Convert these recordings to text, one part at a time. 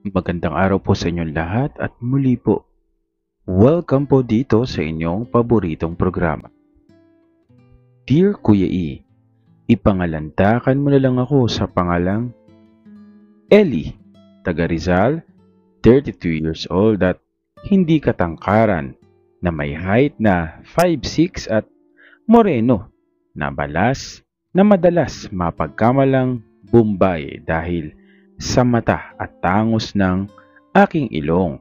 Magandang araw po sa inyong lahat at muli po, welcome po dito sa inyong paboritong programa. Dear Kuya E, ipangalandakan mo na lang ako sa pangalang Ellie, taga Rizal, 32 years old at hindi katangkaran, na may height na 5'6" at moreno, na balas, na madalas mapagkamalang Bombay dahil sa mata at tangos ng aking ilong.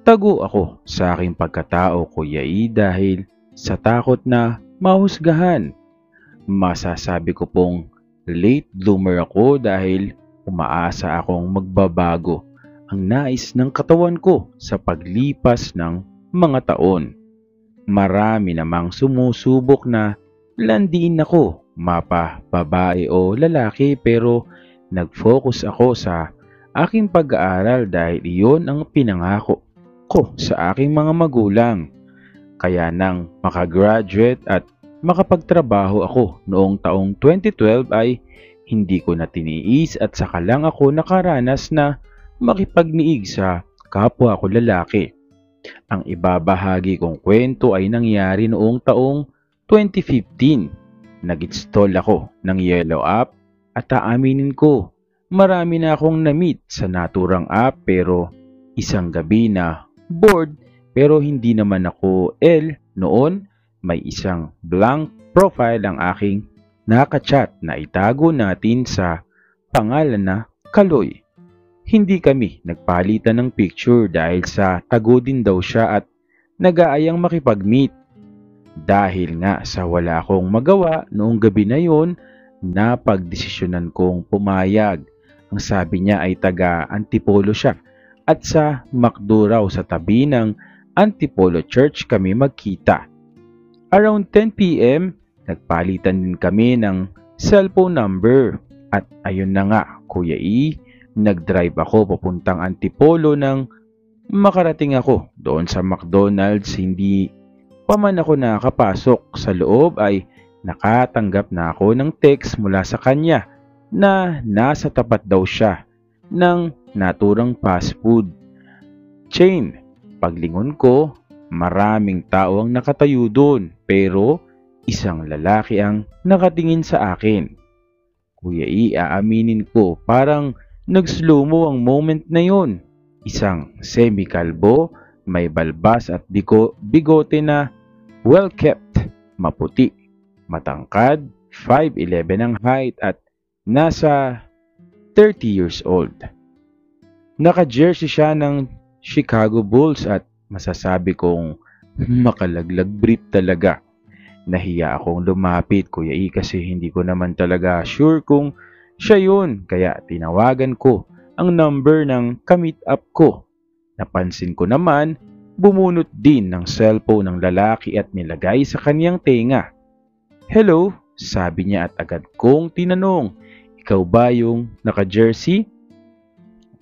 Tago ako sa aking pagkatao, Kuya E, dahil sa takot na mahusgahan. Masasabi ko pong late bloomer ako dahil umaasa akong magbabago ang nais ng katawan ko sa paglipas ng mga taon. Marami namang sumusubok na landiin ako, mapa babae o lalaki, pero nag-focus ako sa aking pag-aaral dahil iyon ang pinangako ko sa aking mga magulang. Kaya nang makagraduate at makapagtrabaho ako noong taong 2012 ay hindi ko na tiniis at saka lang ako nakaranas na makipagniig sa kapwa ko lalaki. Ang ibabahagi kong kwento ay nangyari noong taong 2015. Nag-install ako ng Yellow App at aaminin ko, marami na akong na-meet sa naturang app, pero isang gabi na bored, pero hindi naman ako noon. May isang blank profile ang aking nakachat na itago natin sa pangalan na Kaloy. Hindi kami nagpalitan ng picture dahil sa tago din daw siya at nag-aayang makipag-meet. Dahil nga sa wala akong magawa noong gabi na yon, napagdesisyonan kong pumayag. Ang sabi niya ay taga Antipolo siya at sa McDo raw sa tabi ng Antipolo Church kami magkita. Around 10 p.m., nagpalitan din kami ng cellphone number at ayun na nga, Kuya E, nag-drive ako papuntang Antipolo nang makarating ako doon sa McDonald's. Hindi pa man ako nakapasok sa loob ay nakatanggap na ako ng text mula sa kanya na nasa tapat daw siya ng naturang fast food chain. Paglingon ko, maraming tao ang nakatayo doon, pero isang lalaki ang nakatingin sa akin. Kuya E, aaminin ko, parang nag-slow mo ang moment na yon. Isang semi-kalbo, may balbas at bigote na well-kept, maputi, matangkad, 5'11" ang height at nasa 30 years old. Naka-jersey siya ng Chicago Bulls at masasabi kong makalaglag brief talaga. Nahiya akong lumapit, Kuya E, kasi hindi ko naman talaga sure kung siya yun, kaya tinawagan ko ang number ng ka-meet up ko. Napansin ko naman, bumunot din ng cellphone ng lalaki at nilagay sa kanyang tenga. "Hello," sabi niya at agad kong tinanong, "Ikaw ba yung naka-jersey?"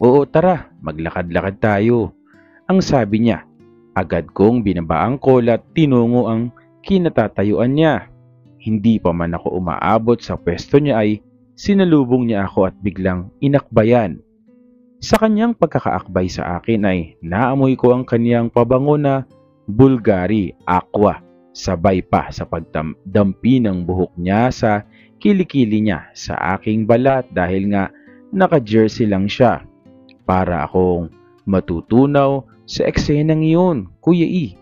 "Oo, tara, maglakad-lakad tayo," ang sabi niya. Agad kong binaba ang call at tinungo ang kinatatayuan niya. Hindi pa man ako umaabot sa pwesto niya ay sinalubong niya ako at biglang inakbayan. Sa kanyang pagkakaakbay sa akin ay naamoy ko ang kanyang pabango na Bulgari Aqua, sabay pa sa pagdampi ng buhok niya sa kilikili niya sa aking balat dahil nga naka-jersey lang siya. Para akong matutunaw sa eksenang iyon, Kuya E.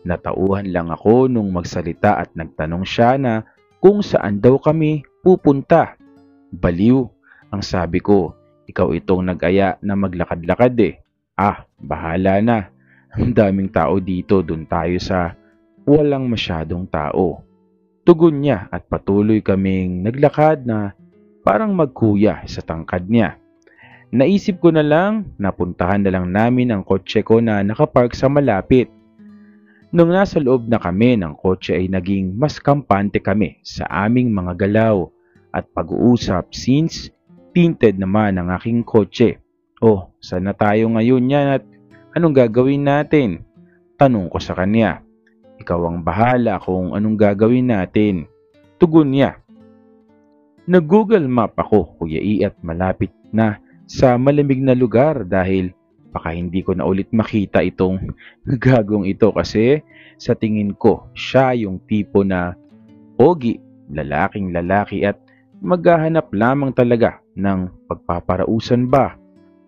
Natauhan lang ako nung magsalita at nagtanong siya na kung saan daw kami pupunta. "Baliw," ang sabi ko. "Ikaw itong nag-aya na maglakad-lakad eh." "Ah, bahala na. Ang daming tao dito, dun tayo sa walang masyadong tao." Tugon niya at patuloy kaming naglakad na parang magkuya sa tangkad niya. Naisip ko na lang, napuntahan na lang namin ang kotse ko na nakapark sa malapit. Nung nasa loob na kami ng kotse ay naging mas kampante kami sa aming mga galaw at pag-uusap since tinted naman ang aking kotse. "Oh, saan na tayo ngayon yan at anong gagawin natin?" tanong ko sa kanya. "Ikaw ang bahala kung anong gagawin natin," tugon niya. Nag-Google Map ako, Kuya E, at malapit na sa malamig na lugar dahil baka hindi ko na ulit makita itong gagong ito kasi sa tingin ko siya yung tipo na pogi, lalaking lalaki at maghahanap lamang talaga ng pagpaparausan ba.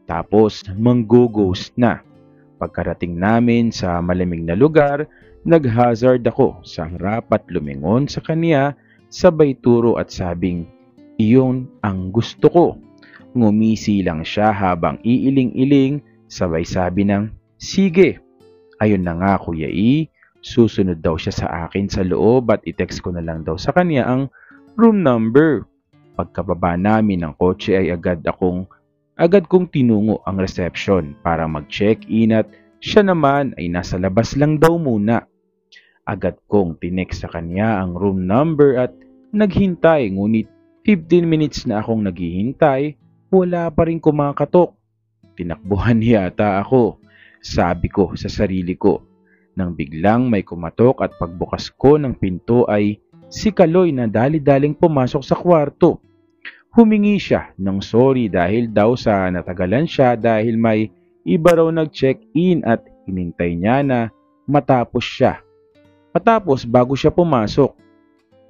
Tapos manggo-ghost na. Pagkarating namin sa malamig na lugar, nag-hazard ako sa harap at lumingon sa kanya sabay turo at sabing, iyon ang gusto ko. Ngumisi lang siya habang iiling-iling sabay sabi ng, sige. Ayun na nga Kuya E, susunod daw siya sa akin sa loob at i-text ko na lang daw sa kanya ang room number. Pagkababa namin ng kotse ay agad kong tinungo ang reception para mag-check-in at siya naman ay nasa labas lang daw muna. Agad kong tinext sa kanya ang room number at naghintay ngunit 15 minutes na akong naghihintay, wala pa rin kumakatok. Tinakbuhan yata ako, sabi ko sa sarili ko. Nang biglang may kumatok at pagbukas ko ng pinto ay si Kaloy na dali-daling pumasok sa kwarto. Humingi siya ng sorry dahil daw sa natagalan siya dahil may iba raw nag-check-in at hinintay niya na matapos siya. Matapos bago siya pumasok,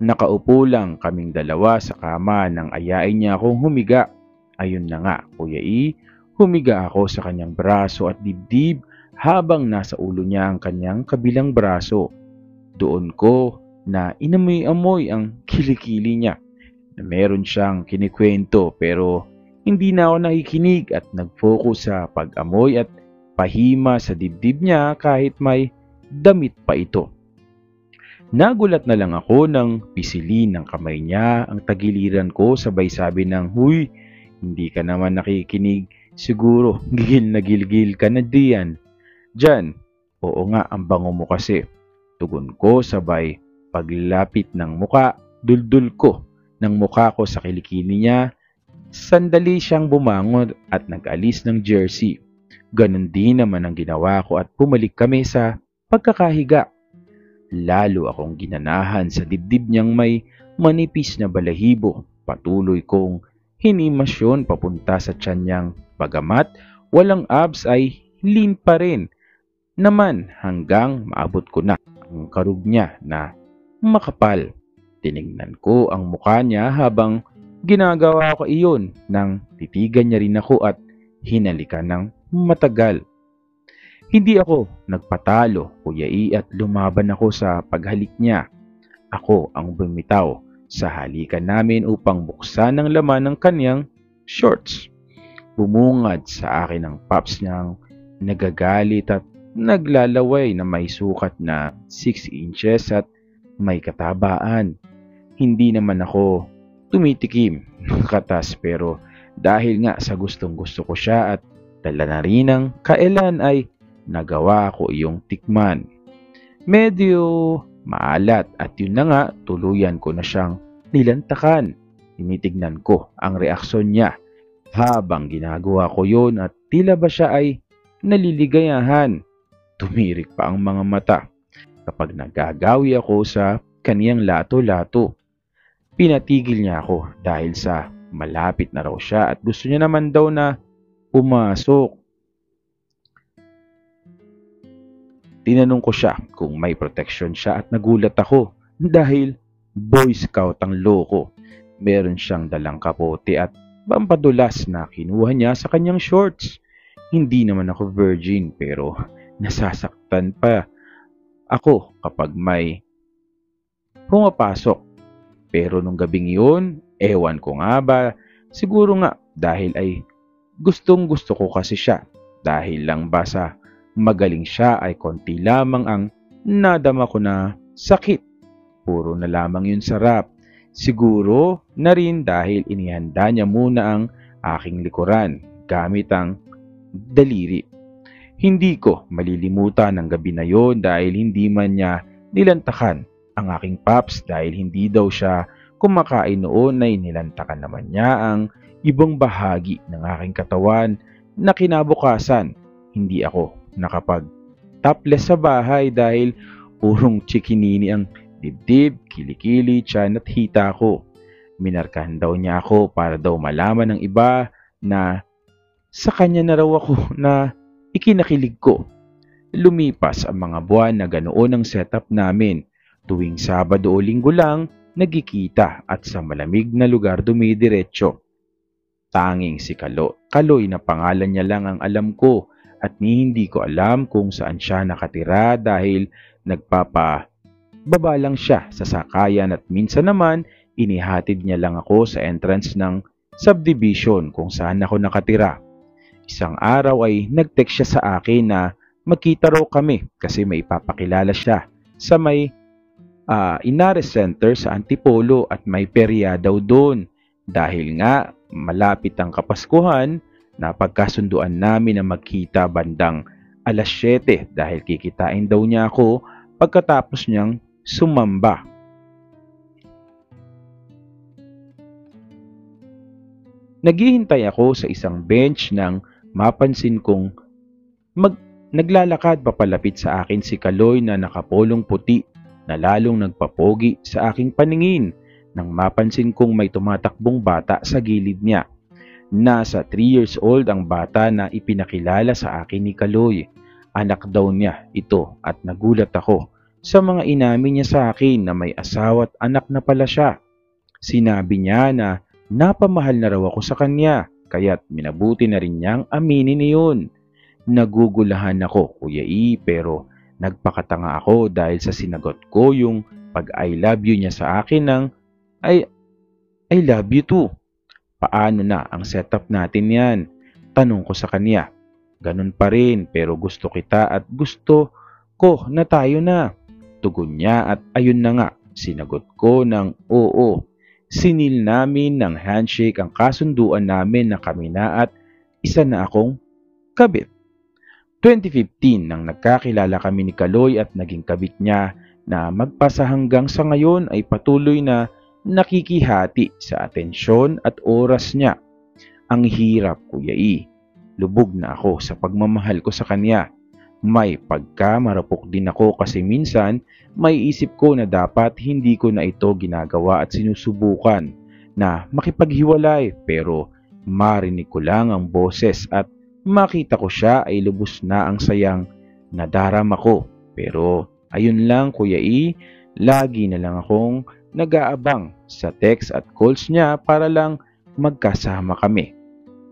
nakaupo lang kaming dalawa sa kama nang ayain niya akong humiga. Ayun na nga, Kuya E, humiga ako sa kanyang braso at dibdib habang nasa ulo niya ang kanyang kabilang braso. Doon ko na inamoy-amoy ang kilikili niya na meron siyang kinikwento pero hindi na ako nakikinig at nag-focus sa pag-amoy at pahima sa dibdib niya kahit may damit pa ito. Nagulat na lang ako nang pisilin ng kamay niya ang tagiliran ko sabay sabi ng, huy, hindi ka naman nakikinig, siguro gigil na gilgil ka na diyan. Diyan, oo nga ang bango mo kasi. Tugon ko sabay paglapit ng muka, duldul ko ng mukha ko sa kilikili niya. Sandali siyang bumangon at nag-alis ng jersey. Ganon din naman ang ginawa ko at pumalik kami sa pagkakahiga. Lalo akong ginanahan sa dibdib niyang may manipis na balahibo. Patuloy kong hinimasyon papunta sa tiyan niyang bagamat walang abs ay lean pa rin naman hanggang maabot ko na ang karug niya na makapal. Tinignan ko ang mukha niya habang ginagawa ko iyon nang titigan niya rin ako at hinalikan ng matagal. Hindi ako nagpatalo, Kuya E, at lumaban ako sa paghalik niya. Ako ang bumitaw sa halikan namin upang buksan ang laman ng kanyang shorts. Bumungad sa akin ang paps niyang nagagalit at naglalaway na may sukat na 6 inches at may katabaan. Hindi naman ako tumitikim ng katas pero dahil nga sa gustong gusto ko siya at dala na rin ng kailan ay nagawa ko iyong tikman. Medyo maalat at yun na nga tuluyan ko na siyang nilantakan. Tinitignan ko ang reaksyon niya habang ginagawa ko yun at tila ba siya ay naliligayahan. Tumirik pa ang mga mata kapag nagagawi ako sa kaniyang lato-lato. Pinatigil niya ako dahil sa malapit na raw siya at gusto niya naman daw na pumasok. Tinanong ko siya kung may protection siya at nagulat ako dahil Boy Scout ang loko. Meron siyang dalang kapote at pampadulas na kinuha niya sa kanyang shorts. Hindi naman ako virgin pero nasasaktan pa ako kapag may pumapasok. Pero nung gabing yun, ewan ko nga ba, siguro nga dahil ay gustong gusto ko kasi siya. Dahil lang ba sa magaling siya ay konti lamang ang nadama ko na sakit. Puro na lamang yun sarap. Siguro na rin dahil inihanda niya muna ang aking likuran gamit ang daliri. Hindi ko malilimutan ang gabi na yon dahil hindi man niya nilantakan ang aking paps dahil hindi daw siya kumakain noon ay nilantakan naman niya ang ibang bahagi ng aking katawan na kinabukasan. Hindi ako nakapag-topless sa bahay dahil purong chikinini ang dibdib, kilikili, tiyan at hita ko. Minarkahan daw niya ako para daw malaman ng iba na Sa kanya na raw ako na ikinakilig ko. Lumipas ang mga buwan na ganoon ang setup namin. Tuwing Sabado o Linggo lang, nagkikita at sa malamig na lugar dumidiretso. Tanging si Kaloy na pangalan niya lang ang alam ko at hindi ko alam kung saan siya nakatira dahil nagpapababa lang siya sa sakayan at minsan naman inihatid niya lang ako sa entrance ng subdivision kung saan ako nakatira. Isang araw ay nag-text siya sa akin na magkita raw kami kasi may ipapakilala siya sa may Inares Center sa Antipolo at may perya daw doon. Dahil nga malapit ang Kapaskuhan, napagkasunduan namin na magkita bandang alas 7 dahil kikitain daw niya ako pagkatapos niyang sumamba. Naghihintay ako sa isang bench nang mapansin kong naglalakad papalapit sa akin si Kaloy na nakapolong puti na lalong nagpapogi sa aking paningin nang mapansin kong may tumatakbong bata sa gilid niya. Nasa 3 years old ang bata na ipinakilala sa akin ni Kaloy. Anak daw niya ito at nagulat ako sa mga inamin niya sa akin na may asawa at anak na pala siya. Sinabi niya na napamahal na raw ako sa kanya kaya't minabuti na rin niyang aminin iyon. Nagugulahan ako, Kuya E, pero nagpakatanga ako dahil sa sinagot ko yung pag I love you niya sa akin ng I love you too. Paano na ang setup natin yan? Tanong ko sa kanya. Ganun pa rin pero gusto kita at gusto ko na tayo na. Tugon niya at ayun na nga. Sinagot ko ng oo. Sinil namin ng handshake ang kasunduan namin na kami na at isa na akong kabit. 2015 nang nagkakilala kami ni Kaloy at naging kabit niya na magpasa hanggang sa ngayon ay patuloy na nakikihati sa atensyon at oras niya. Ang hirap, Kuya E. Lubog na ako sa pagmamahal ko sa kanya. May pagkamarupok din ako kasi minsan may isip ko na dapat hindi ko na ito ginagawa at sinusubukan na makipaghiwalay pero marinig ko lang ang boses at makita ko siya ay lubos na ang sayang nadarama ko. Pero ayun lang, Kuya E, lagi na lang akong nag-aabang sa text at calls niya para lang magkasama kami.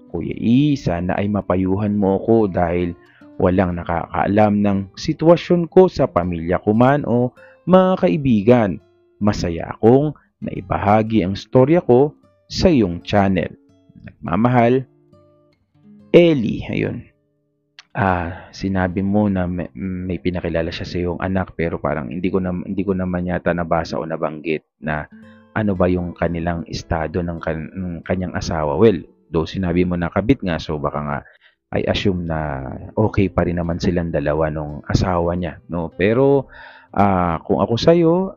Kuya E, sana ay mapayuhan mo ako dahil walang nakakaalam ng sitwasyon ko sa pamilya ko man o mga kaibigan. Masaya akong naibahagi ang storya ko sa iyong channel. Nagmamahal, Ellie. Ayun. Sinabi mo na may pinakilala siya sa iyong anak pero parang hindi ko naman yata nabasa o nabanggit na ano ba yung kanilang estado ng kanyang asawa. Well, though sinabi mo na kabit nga, so baka nga I assume na okay pa rin naman silang dalawa nung asawa niya, no? Pero kung ako sa'yo,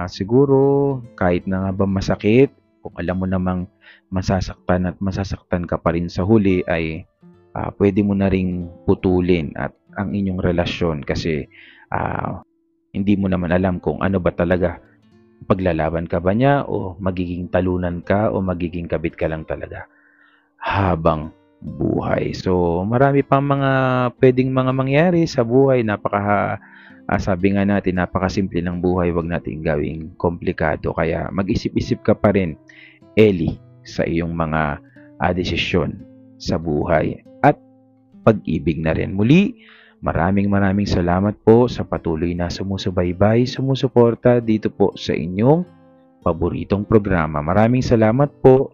siguro kahit na nga ba masakit, kung alam mo namang masasaktan at masasaktan ka pa rin sa huli, ay pwede mo na ring putulin at ang inyong relasyon kasi hindi mo naman alam kung ano ba talaga, paglalaban ka ba niya o magiging talunan ka o magiging kabit ka lang talaga habang buhay. So, marami pang mga pwedeng mga mangyari sa buhay. Sabi nga natin, napakasimple ng buhay. Huwag natin gawing komplikado. Kaya mag-isip-isip ka pa rin, Ellie, sa iyong mga desisyon sa buhay at pag-ibig na rin. Muli, maraming salamat po sa patuloy na sumusubaybay, sumusuporta dito po sa inyong paboritong programa. Maraming salamat po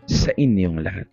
sa inyong lahat.